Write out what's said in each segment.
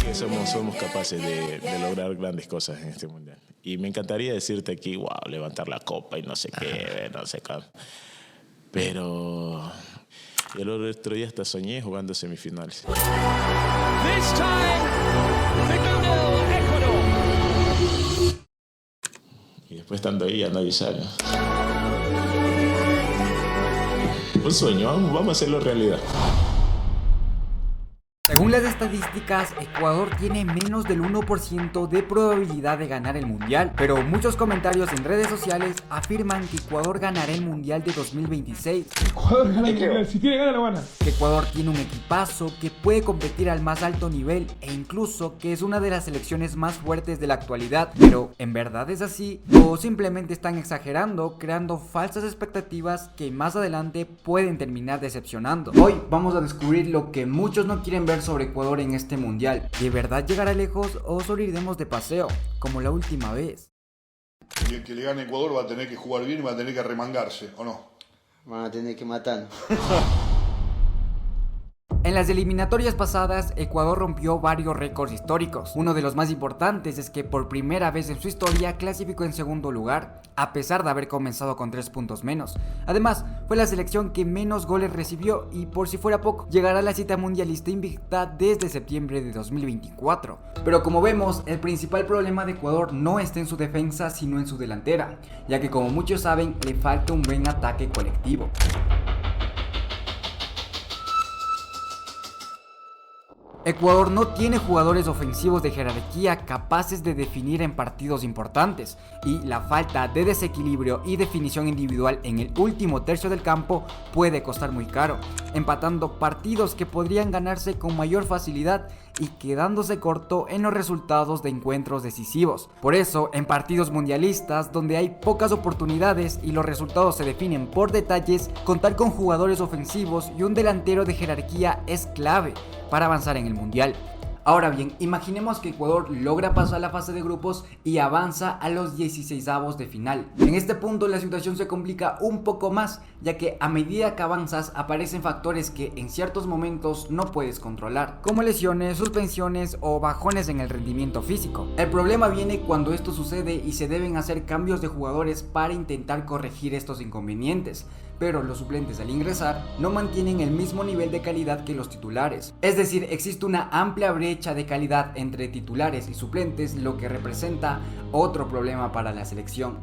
que somos capaces de lograr grandes cosas en este mundial. Y me encantaría decirte aquí, wow, levantar la copa y no sé qué, no sé qué. Pero el otro día hasta soñé jugando semifinales. This time, Ecuador. Y después estando ahí ya no avisaron. Un sueño, vamos a hacerlo realidad. Según las estadísticas, Ecuador tiene menos del 1% de probabilidad de ganar el mundial, pero muchos comentarios en redes sociales afirman que Ecuador ganará el mundial de 2026. Ecuador gana el mundial, si tiene ganas lo gana. Que Ecuador tiene un equipazo que puede competir al más alto nivel e incluso que es una de las selecciones más fuertes de la actualidad. Pero ¿en verdad es así? ¿O simplemente están exagerando, creando falsas expectativas que más adelante pueden terminar decepcionando? Hoy vamos a descubrir lo que muchos no quieren ver sobre Ecuador en este mundial. ¿De verdad llegará lejos o solo iremos de paseo, como la última vez? Y el que le gane a Ecuador va a tener que jugar bien y va a tener que arremangarse, ¿o no? Van a tener que matar. En las eliminatorias pasadas, Ecuador rompió varios récords históricos. Uno de los más importantes es que por primera vez en su historia clasificó en segundo lugar, a pesar de haber comenzado con 3 puntos menos. Además, fue la selección que menos goles recibió y, por si fuera poco, llegará a la cita mundialista invicta desde septiembre de 2024. Pero como vemos, el principal problema de Ecuador no está en su defensa, sino en su delantera, ya que como muchos saben, le falta un buen ataque colectivo. Ecuador no tiene jugadores ofensivos de jerarquía capaces de definir en partidos importantes, y la falta de desequilibrio y definición individual en el último tercio del campo puede costar muy caro, empatando partidos que podrían ganarse con mayor facilidad y quedándose corto en los resultados de encuentros decisivos. Por eso, en partidos mundialistas donde hay pocas oportunidades y los resultados se definen por detalles, contar con jugadores ofensivos y un delantero de jerarquía es clave para avanzar en el mundial. Ahora bien, imaginemos que Ecuador logra pasar la fase de grupos y avanza a los 16avos de final. En este punto la situación se complica un poco más, ya que a medida que avanzas aparecen factores que en ciertos momentos no puedes controlar, como lesiones, suspensiones o bajones en el rendimiento físico. El problema viene cuando esto sucede y se deben hacer cambios de jugadores para intentar corregir estos inconvenientes, pero los suplentes al ingresar no mantienen el mismo nivel de calidad que los titulares. Es decir, existe una amplia brecha de calidad entre titulares y suplentes, lo que representa otro problema para la selección.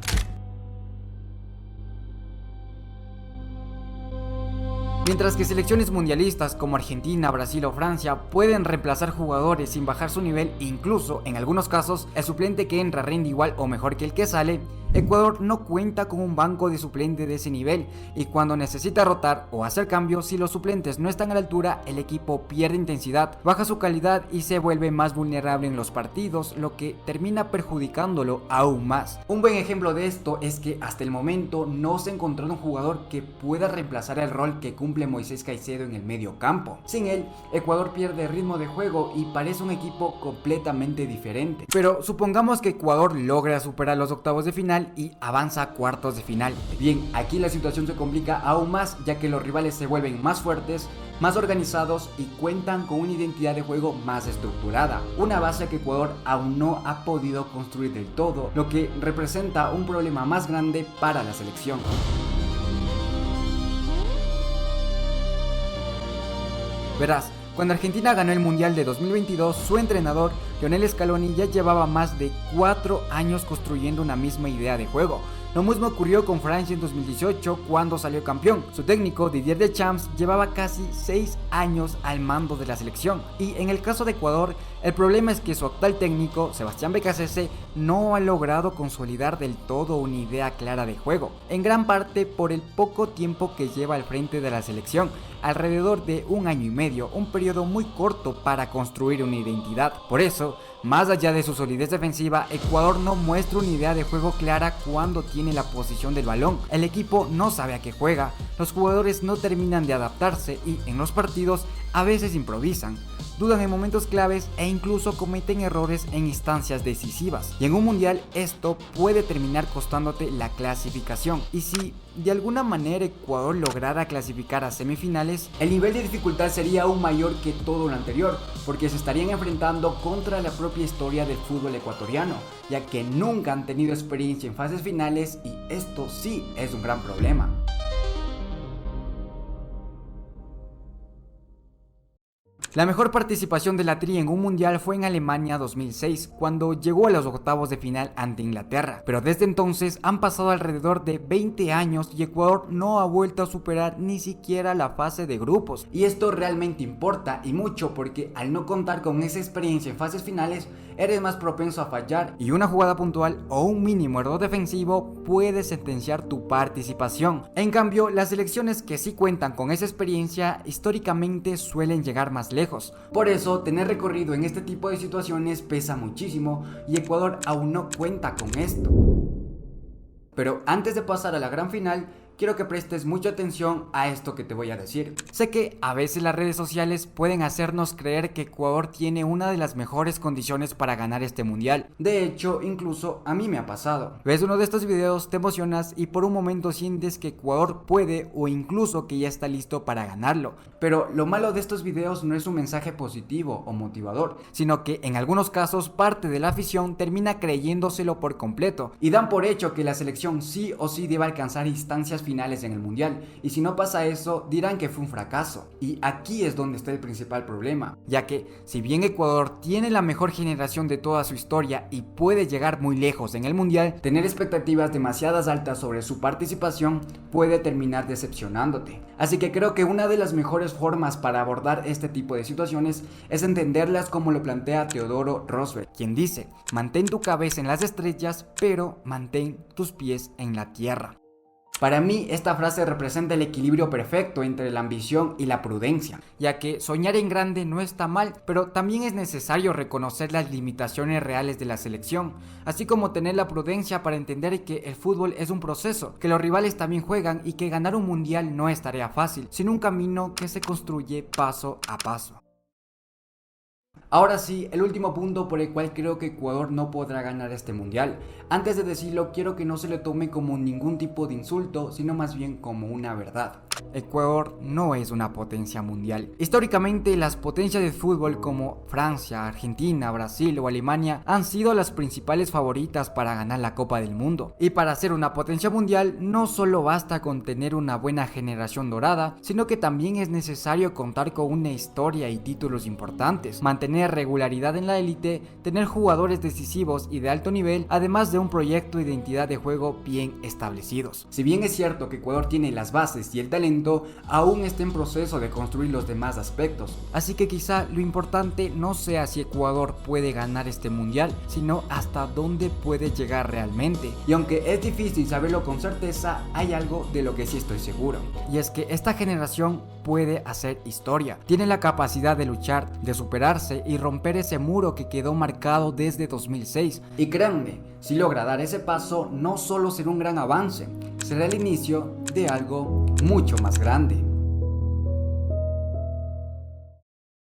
Mientras que selecciones mundialistas como Argentina, Brasil o Francia pueden reemplazar jugadores sin bajar su nivel, incluso en algunos casos el suplente que entra rinde igual o mejor que el que sale, Ecuador no cuenta con un banco de suplente de ese nivel, y cuando necesita rotar o hacer cambios, si los suplentes no están a la altura, el equipo pierde intensidad, baja su calidad y se vuelve más vulnerable en los partidos, lo que termina perjudicándolo aún más. Un buen ejemplo de esto es que hasta el momento no se encontró un jugador que pueda reemplazar el rol que cumple Moisés Caicedo en el medio campo. Sin él, Ecuador pierde ritmo de juego y parece un equipo completamente diferente. Pero supongamos que Ecuador logra superar los octavos de final y avanza a cuartos de final. Bien, aquí la situación se complica aún más, ya que los rivales se vuelven más fuertes, más organizados y cuentan con una identidad de juego más estructurada, una base que Ecuador aún no ha podido construir del todo, lo que representa un problema más grande para la selección. Verás, cuando Argentina ganó el Mundial de 2022, su entrenador, Lionel Scaloni, ya llevaba más de 4 años construyendo una misma idea de juego. Lo mismo ocurrió con Francia en 2018 cuando salió campeón. Su técnico, Didier Deschamps, llevaba casi 6 años al mando de la selección. Y en el caso de Ecuador, el problema es que su actual técnico, Sebastián Beccacece, no ha logrado consolidar del todo una idea clara de juego, en gran parte por el poco tiempo que lleva al frente de la selección, alrededor de 1 año y medio, un periodo muy corto para construir una identidad. Por eso, más allá de su solidez defensiva, Ecuador no muestra una idea de juego clara cuando tiene la posición del balón. El equipo no sabe a qué juega, los jugadores no terminan de adaptarse y en los partidos a veces improvisan. dudan en momentos claves e incluso cometen errores en instancias decisivas. Y en un mundial esto puede terminar costándote la clasificación. Y si de alguna manera Ecuador lograra clasificar a semifinales, el nivel de dificultad sería aún mayor que todo lo anterior, porque se estarían enfrentando contra la propia historia del fútbol ecuatoriano, ya que nunca han tenido experiencia en fases finales y esto sí es un gran problema. La mejor participación de la Tri en un mundial fue en Alemania 2006, cuando llegó a los octavos de final ante Inglaterra, pero desde entonces han pasado alrededor de 20 años y Ecuador no ha vuelto a superar ni siquiera la fase de grupos. Y esto realmente importa y mucho, porque al no contar con esa experiencia en fases finales, eres más propenso a fallar y una jugada puntual o un mínimo error defensivo puede sentenciar tu participación. En cambio, las selecciones que sí cuentan con esa experiencia históricamente suelen llegar más lejos. Por eso, tener recorrido en este tipo de situaciones pesa muchísimo y Ecuador aún no cuenta con esto. Pero antes de pasar a la gran final, quiero que prestes mucha atención a esto que te voy a decir. Sé que a veces las redes sociales pueden hacernos creer que Ecuador tiene una de las mejores condiciones para ganar este mundial. De hecho, incluso a mí me ha pasado. Ves uno de estos videos, te emocionas y por un momento sientes que Ecuador puede o incluso que ya está listo para ganarlo. Pero lo malo de estos videos no es un mensaje positivo o motivador, sino que en algunos casos parte de la afición termina creyéndoselo por completo y dan por hecho que la selección sí o sí debe alcanzar instancias finales en el mundial, y si no pasa eso dirán que fue un fracaso. Y aquí es donde está el principal problema, ya que si bien Ecuador tiene la mejor generación de toda su historia y puede llegar muy lejos en el mundial, tener expectativas demasiadas altas sobre su participación puede terminar decepcionándote. Así que creo que una de las mejores formas para abordar este tipo de situaciones es entenderlas como lo plantea Teodoro Roosevelt, quien dice: mantén tu cabeza en las estrellas, pero mantén tus pies en la tierra. Para mí esta frase representa el equilibrio perfecto entre la ambición y la prudencia, ya que soñar en grande no está mal, pero también es necesario reconocer las limitaciones reales de la selección, así como tener la prudencia para entender que el fútbol es un proceso, que los rivales también juegan y que ganar un mundial no es tarea fácil, sino un camino que se construye paso a paso. Ahora sí, el último punto por el cual creo que Ecuador no podrá ganar este mundial. Antes de decirlo, quiero que no se le tome como ningún tipo de insulto, sino más bien como una verdad. Ecuador no es una potencia mundial. Históricamente, las potencias de fútbol como Francia, Argentina, Brasil o Alemania han sido las principales favoritas para ganar la Copa del Mundo. Y para ser una potencia mundial, no solo basta con tener una buena generación dorada, sino que también es necesario contar con una historia y títulos importantes, mantener regularidad en la élite, tener jugadores decisivos y de alto nivel, además de un proyecto e identidad de juego bien establecidos. Si bien es cierto que Ecuador tiene las bases y el talento, aún está en proceso de construir los demás aspectos. Así que quizá lo importante no sea si Ecuador puede ganar este mundial, sino hasta dónde puede llegar realmente. Y aunque es difícil saberlo con certeza, hay algo de lo que sí estoy seguro. Y es que esta generación puede hacer historia. Tiene la capacidad de luchar, de superarse y romper ese muro que quedó marcado desde 2006. Y créanme, si logra dar ese paso, no solo será un gran avance, será el inicio de algo mucho más grande.